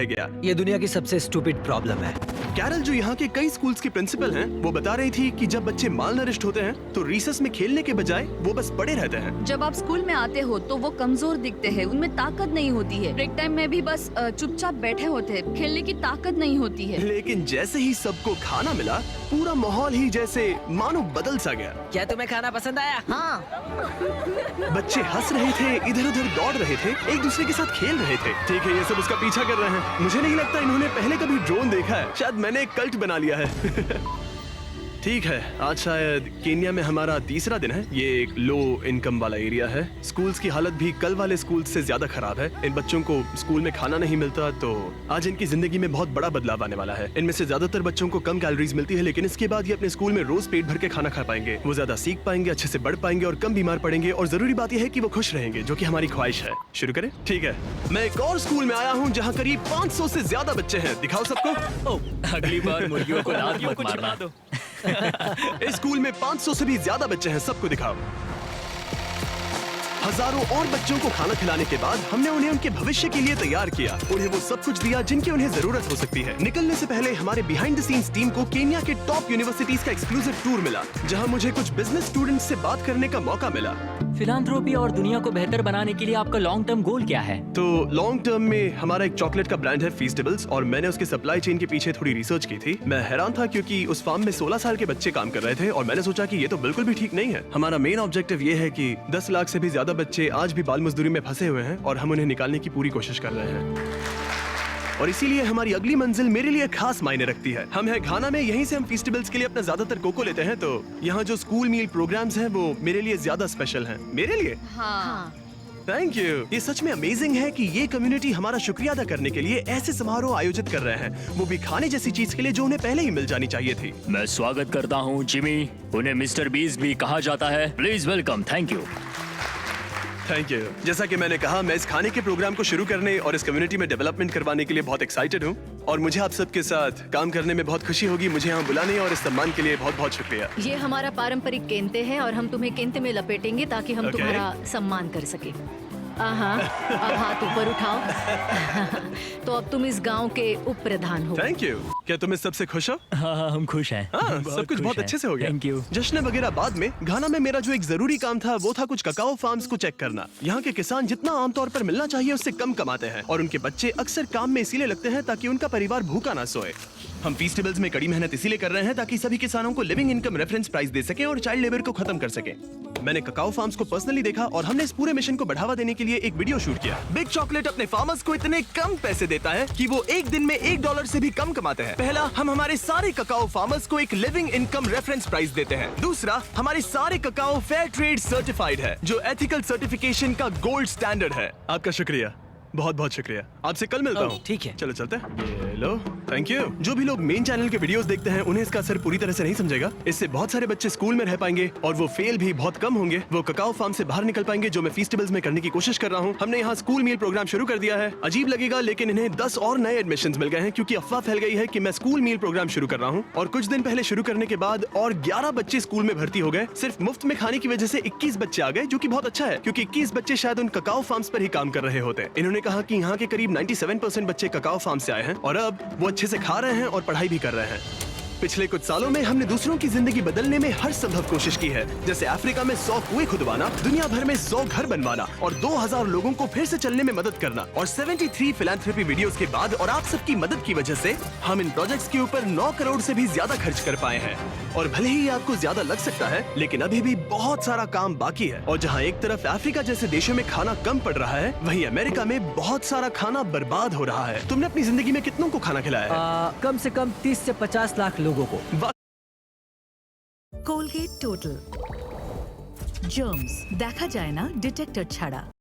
रह गया। ये दुनिया की सबसे स्टूपिड प्रॉब्लम है। कैरल जो यहाँ के कई स्कूल्स की प्रिंसिपल हैं, वो बता रही थी कि जब बच्चे मालनरिश्ड होते हैं तो रिसेस में खेलने के बजाय वो बस पड़े रहते हैं। जब आप स्कूल में आते हो तो वो कमजोर दिखते हैं, उनमें ताकत नहीं होती है। ब्रेक टाइम में भी बस चुपचाप बैठे होते हैं, खेलने की ताकत नहीं होती है। लेकिन जैसे ही सबको खाना मिला, पूरा माहौल ही जैसे मानो बदल सा गया। क्या तुम्हें खाना पसंद आया? हाँ। बच्चे हंस रहे थे, इधर उधर दौड़ रहे थे, एक दूसरे के साथ खेल रहे थे। ठीक है, ये सब उसका पीछा कर रहे हैं। मुझे नहीं लगता इन्होंने पहले कभी ड्रोन देखा है। शायद मैंने एक कल्ट बना लिया है। ठीक है, आज शायद केन्या में हमारा तीसरा दिन है। ये एक लो इनकम वाला एरिया है। स्कूल्स की हालत भी कल वाले स्कूल से ज्यादा खराब है। इन बच्चों को स्कूल में खाना नहीं मिलता, तो आज इनकी जिंदगी में बहुत बड़ा बदलाव आने वाला है। इनमें से ज्यादातर बच्चों को कम कैलोरीज मिलती है, लेकिन इसके बाद ये अपने स्कूल में रोज पेट भर के खाना खा पाएंगे। वो ज्यादा सीख पाएंगे, अच्छे से बढ़ पाएंगे और कम बीमार पड़ेंगे। और जरूरी बात यह है कि वो खुश रहेंगे, जो कि हमारी ख्वाहिश है। शुरू करें? ठीक है, मैं एक और स्कूल में आया हूँ जहाँ करीब 500 से ज्यादा बच्चे हैं। दिखाओ सबको। अगली बार मुर्गियों को लात मत मारना। दो। इस स्कूल में 500 से भी ज्यादा बच्चे हैं, सबको दिखाओ। हजारों और बच्चों को खाना खिलाने के बाद हमने उन्हें उनके भविष्य के लिए तैयार किया। उन्हें वो सब कुछ दिया जिनकी उन्हें जरूरत हो सकती है। निकलने से पहले हमारे बिहाइंड द सीन्स टीम को केन्या के टॉप यूनिवर्सिटीज का एक्सक्लूसिव टूर मिला, जहां मुझे कुछ बिजनेस स्टूडेंट्स से बात करने का मौका मिला। फिलांथ्रोपी और दुनिया को बेहतर बनाने के लिए आपका लॉन्ग टर्म गोल क्या है? तो लॉन्ग टर्म में हमारा एक चॉकलेट का ब्रांड है फीस्टेबल्स, और मैंने उसके सप्लाई चेन के पीछे थोड़ी रिसर्च की थी। मैं हैरान था क्योंकि उस फार्म में 16 साल के बच्चे काम कर रहे थे, और मैंने सोचा कि ये तो बिल्कुल भी ठीक नहीं है। हमारा मेन ऑब्जेक्टिव ये है कि 10 लाख से भी ज्यादा बच्चे आज भी बाल मजदूरी में फंसे हुए हैं, और हम उन्हें निकालने की पूरी कोशिश कर रहे हैं। और इसीलिए हमारी अगली मंजिल मेरे लिए खास मायने रखती है। हम है घाना में, यहीं से हम फेस्टिवल्स के लिए अपना ज्यादातर कोको लेते हैं। तो यहाँ जो स्कूल मील प्रोग्राम्स हैं वो मेरे लिए ज्यादा स्पेशल हैं। मेरे लिए? हाँ। Thank you. ये सच में अमेजिंग है कि ये कम्युनिटी हमारा शुक्रिया अदा करने के लिए ऐसे समारोह आयोजित कर रहे हैं, वो भी खाने जैसी चीज के लिए जो उन्हें पहले ही मिल जानी चाहिए थी। मैं स्वागत करता हूँ जिमी, उन्हें मिस्टर बीस भी कहा जाता है। Please welcome. Thank you. Thank you. जैसा कि मैंने कहा, मैं इस खाने के प्रोग्राम को शुरू करने और इस कम्युनिटी में डेवलपमेंट करवाने के लिए बहुत एक्साइटेड हूँ, और मुझे आप सबके साथ काम करने में बहुत खुशी होगी। मुझे यहाँ बुलाने और इस सम्मान के लिए बहुत बहुत शुक्रिया। ये हमारा पारंपरिक केंते है और हम तुम्हें केंते में लपेटेंगे ताकि हम तुम्हारा सम्मान कर सके। अब हाथ ऊपर उठाओ। तो अब तुम इस गांव के उप प्रधान हो। Thank you. क्या तुम इस सबसे खुश हो? हाँ, हम खुश हैं। हाँ, सब कुछ बहुत अच्छे से हो गया। Thank you. जश्न वगैरह बाद में। घाना में मेरा जो एक जरूरी काम था वो था कुछ ककाओ फार्म्स को चेक करना। यहाँ के किसान जितना आमतौर पर मिलना चाहिए उससे कम कमाते हैं, और उनके बच्चे अक्सर काम में इसीलिए लगते हैं ताकि उनका परिवार भूखा ना सोए। हम फेस्टिवल्स में कड़ी मेहनत इसीलिए कर रहे हैं ताकि सभी किसानों को लिविंग इनकम रेफरेंस प्राइस दे सके और चाइल्ड लेबर को खत्म कर सके। मैंने ककाओ फार्म्स को पर्सनली देखा, और हमने इस पूरे मिशन को बढ़ावा देने के लिए एक वीडियो शूट किया। बिग चॉकलेट अपने फार्मर्स को इतने कम पैसे देता है कि वो एक दिन में $1 से भी कम कमाते हैं। पहला, हम हमारे सारे ककाओ फार्मर्स को एक लिविंग इनकम रेफरेंस प्राइस देते हैं। दूसरा, हमारे सारे ककाओ फेयर ट्रेड सर्टिफाइड है, जो एथिकल सर्टिफिकेशन का गोल्ड स्टैंडर्ड है। आपका शुक्रिया, बहुत बहुत शुक्रिया। आपसे कल मिलता हूँ। ठीक है, चलो चलते हैं। ये लो, थैंक यू। जो भी लोग मेन चैनल के वीडियोस देखते हैं उन्हें इसका असर पूरी तरह से नहीं समझेगा। इससे बहुत सारे बच्चे स्कूल में रह पाएंगे और वो फेल भी बहुत कम होंगे। वो ककाओ फार्म से बाहर निकल पाएंगे, जो मैं फेस्टिवल्स में करने की कोशिश कर रहा हूँ। हमने यहाँ स्कूल मील प्रोग्राम शुरू कर दिया है। अजीब लगेगा, लेकिन इन्हें 10 और नए एडमिशंस मिल गए हैं, क्योंकि अफवाह फैल गई है कि मैं स्कूल मील प्रोग्राम शुरू कर रहा हूँ। और कुछ दिन पहले शुरू करने के बाद और 11 बच्चे स्कूल में भर्ती हो गए। सिर्फ मुफ्त में खाने की वजह से 21 बच्चे आ गए, जो कि बहुत अच्छा है, क्योंकि 21 बच्चे शायद उन ककाओ फार्म्स पर ही काम कर रहे होते। इन्होंने कहा कि यहाँ के करीब 97% बच्चे ककाओ फार्म से आए हैं, और अब वो अच्छे से खा रहे हैं और पढ़ाई भी कर रहे हैं। पिछले कुछ सालों में हमने दूसरों की जिंदगी बदलने में हर संभव कोशिश की है, जैसे अफ्रीका में 100 कुएं खुदवाना, दुनिया भर में 100 घर बनवाना, और 2000 लोगों को फिर से चलने में मदद करना। और 73 फिलैंथ्रोपी वीडियोस के बाद और आप सबकी मदद की वजह से हम इन प्रोजेक्ट्स के ऊपर 9 करोड़ से भी ज्यादा खर्च कर पाए हैं। और भले ही आपको ज्यादा लग सकता है, लेकिन अभी भी बहुत सारा काम बाकी है। और जहाँ एक तरफ अफ्रीका जैसे देशों में खाना कम पड़ रहा है, वहीं अमेरिका में बहुत सारा खाना बर्बाद हो रहा है। तुमने अपनी जिंदगी में कितनों को खाना खिलाया है? कम से कम 30 से 50 लाख लोगों को। कोलगेट टोटल जर्म्स দেখা যায় না ডিটেক্টর ছাড়া।